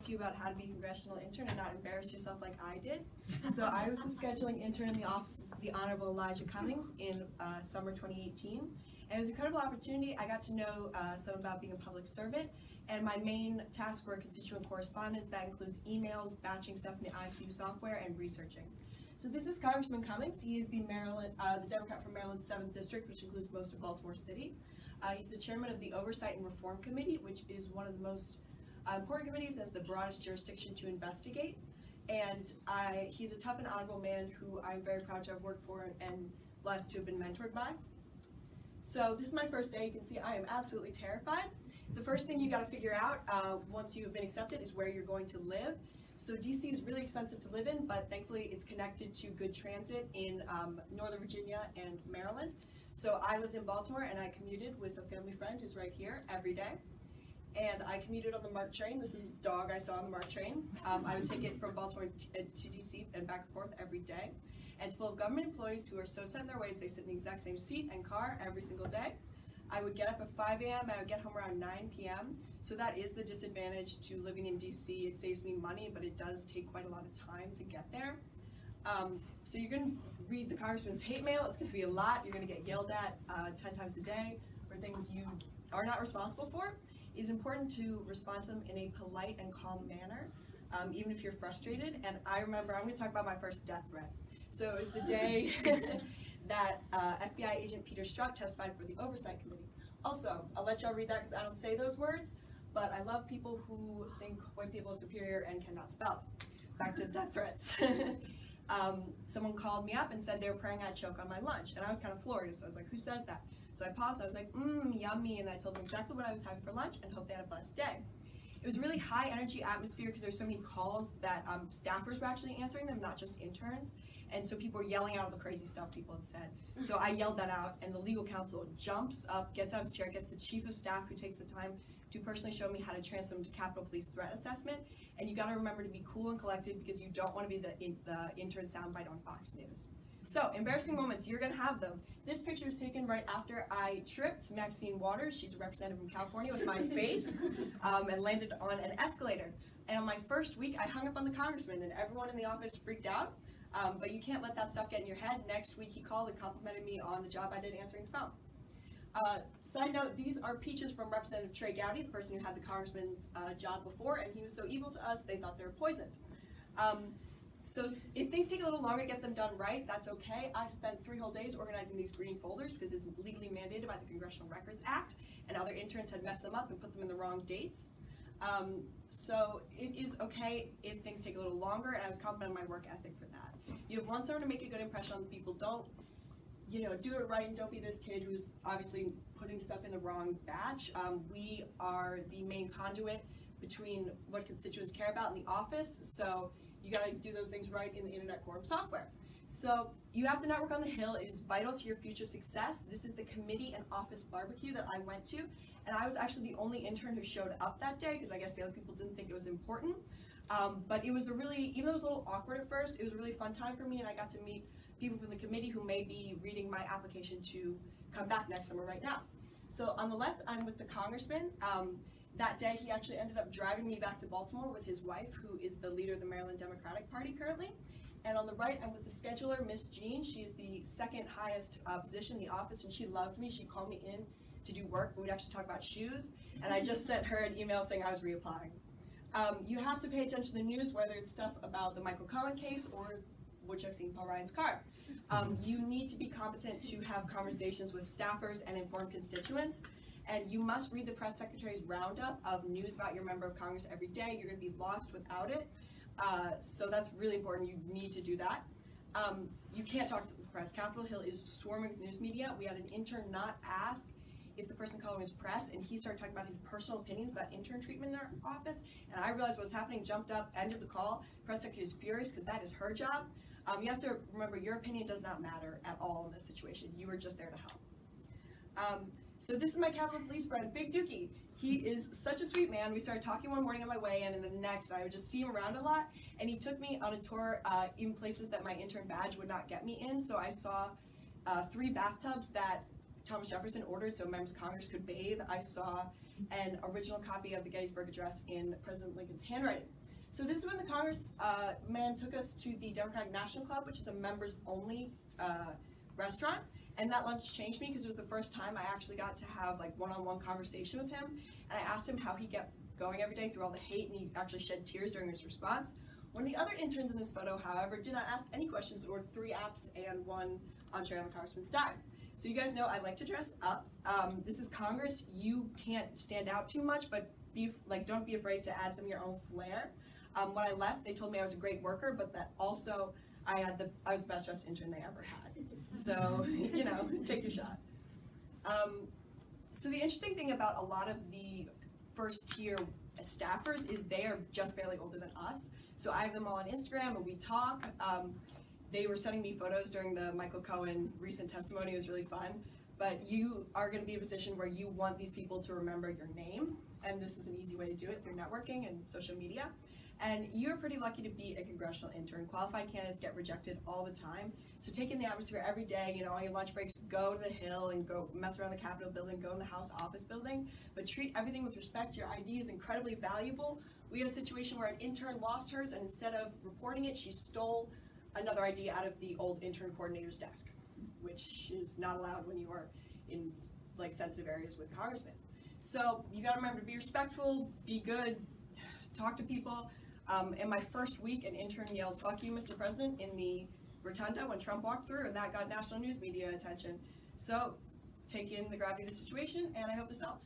to you about how to be a congressional intern and not embarrass yourself like I did. So I was the scheduling intern in the office of the Honorable Elijah Cummings in summer 2018. And it was an incredible opportunity. I got to know some about being a public servant, and my main tasks were constituent correspondence. That includes emails, batching stuff in the IQ software, and researching. So this is Congressman Cummings. He is the Democrat from Maryland's 7th District, which includes most of Baltimore City. He's the chairman of the Oversight and Reform Committee, which is one of the most important committees, as the broadest jurisdiction to investigate. And he's a tough and honorable man who I'm very proud to have worked for and blessed to have been mentored by. So this is my first day. You can see I am absolutely terrified. The first thing you got to figure out once you have been accepted is where you're going to live. So DC is really expensive to live in, but thankfully it's connected to good transit in Northern Virginia and Maryland. So I lived in Baltimore and I commuted with a family friend who's right here every day. And I commuted on the MARC train. This is a dog I saw on the MARC train. I would take it from Baltimore to DC and back and forth every day. And it's full of government employees who are so set in their ways they sit in the exact same seat and car every single day. I would get up at 5 a.m. and I would get home around 9 p.m. So that is the disadvantage to living in DC. It saves me money, but it does take quite a lot of time to get there. So you're going to read the Congressman's hate mail. It's going to be a lot. You're going to get yelled at 10 times a day for things you are not responsible for. It's important to respond to them in a polite and calm manner, even if you're frustrated. And I remember, I'm going to talk about my first death threat. So it was the day that FBI agent Peter Strzok testified for the Oversight Committee. Also, I'll let y'all read that because I don't say those words, but I love people who think white people are superior and cannot spell. Back to death threats. Someone called me up and said they were praying I'd choke on my lunch, and I was kind of floored, so I was like, who says that? So I paused, I was like, yummy, and I told them exactly what I was having for lunch and hope they had a blessed day. It was a really high energy atmosphere because there's so many calls that staffers were actually answering them, not just interns. And so people were yelling out all the crazy stuff people had said. So I yelled that out, and the legal counsel jumps up, gets out of his chair, gets the chief of staff who takes the time to personally show me how to transfer them to Capitol Police threat assessment. And you gotta remember to be cool and collected because you don't wanna be the intern soundbite on Fox News. So, embarrassing moments, you're gonna have them. This picture was taken right after I tripped Maxine Waters, she's a representative from California, with my face, and landed on an escalator. And on my first week, I hung up on the congressman, and everyone in the office freaked out. But you can't let that stuff get in your head. Next week, he called and complimented me on the job I did answering the phone. Side note, these are peaches from Representative Trey Gowdy, the person who had the congressman's job before, and he was so evil to us, they thought they were poisoned. So if things take a little longer to get them done right, that's okay. I spent 3 whole days organizing these green folders because it's legally mandated by the Congressional Records Act, and other interns had messed them up and put them in the wrong dates. So it is okay if things take a little longer, and I was complimented on my work ethic for that. You have one summer to make a good impression on people. Don't, do it right, and don't be this kid who's obviously putting stuff in the wrong batch. We are the main conduit between what constituents care about in the office, so you gotta do those things right in the Internet Quorum software. So you have to network on the Hill. It is vital to your future success. This is the committee and office barbecue that I went to, and I was actually the only intern who showed up that day because I guess the other people didn't think it was important. But it was even though it was a little awkward at first, it was a really fun time for me, and I got to meet people from the committee who may be reading my application to come back next summer right now. So on the left, I'm with the congressman. That day, he actually ended up driving me back to Baltimore with his wife, who is the leader of the Maryland Democratic Party currently. And on the right, I'm with the scheduler, Miss Jean. She's the second highest position in the office, and she loved me. She called me in to do work. We would actually talk about shoes, and I just sent her an email saying I was reapplying. You have to pay attention to the news, whether it's stuff about the Michael Cohen case or which I've seen Paul Ryan's car. You need to be competent to have conversations with staffers and informed constituents. And you must read the press secretary's roundup of news about your member of Congress every day. You're going to be lost without it. So that's really important. You need to do that. You can't talk to the press. Capitol Hill is swarming with news media. We had an intern not ask if the person calling was press, and he started talking about his personal opinions about intern treatment in our office. And I realized what was happening, jumped up, ended the call. Press secretary is furious because that is her job. You have to remember your opinion does not matter at all in this situation. You are just there to help. So this is my Capitol Police friend, Big Dookie. He is such a sweet man. We started talking one morning on my way in, and then the next I would just see him around a lot. And he took me on a tour in places that my intern badge would not get me in. So I saw 3 bathtubs that Thomas Jefferson ordered so members of Congress could bathe. I saw an original copy of the Gettysburg Address in President Lincoln's handwriting. So this is when the congressman took us to the Democratic National Club, which is a members-only restaurant, and that lunch changed me because it was the first time I actually got to have like one-on-one conversation with him, and I asked him how he kept going every day through all the hate, and he actually shed tears during his response. One of the other interns in this photo, however, did not ask any questions, ordered 3 apps and 1 entree on the congressman's dime. So you guys know I like to dress up. This is Congress. You can't stand out too much, but don't be afraid to add some of your own flair. When I left, they told me I was a great worker, but that also I was the best dressed intern they ever had. So, you know, take your shot. So the interesting thing about a lot of the first tier staffers is they are just barely older than us. So I have them all on Instagram and we talk. They were sending me photos during the Michael Cohen recent testimony. It was really fun. But you are going to be in a position where you want these people to remember your name, and this is an easy way to do it through networking and social media. And you're pretty lucky to be a congressional intern. Qualified candidates get rejected all the time. So take in the atmosphere every day, you know, on your lunch breaks, go to the Hill and go mess around the Capitol building, go in the House office building, but treat everything with respect. Your ID is incredibly valuable. We had a situation where an intern lost hers, and instead of reporting it, she stole another ID out of the old intern coordinator's desk, which is not allowed when you are in like sensitive areas with congressmen. So you gotta remember to be respectful, be good, talk to people. In my first week, an intern yelled, "Fuck you, Mr. President," in the rotunda when Trump walked through, and that got national news media attention. So take in the gravity of the situation, and I hope this helped.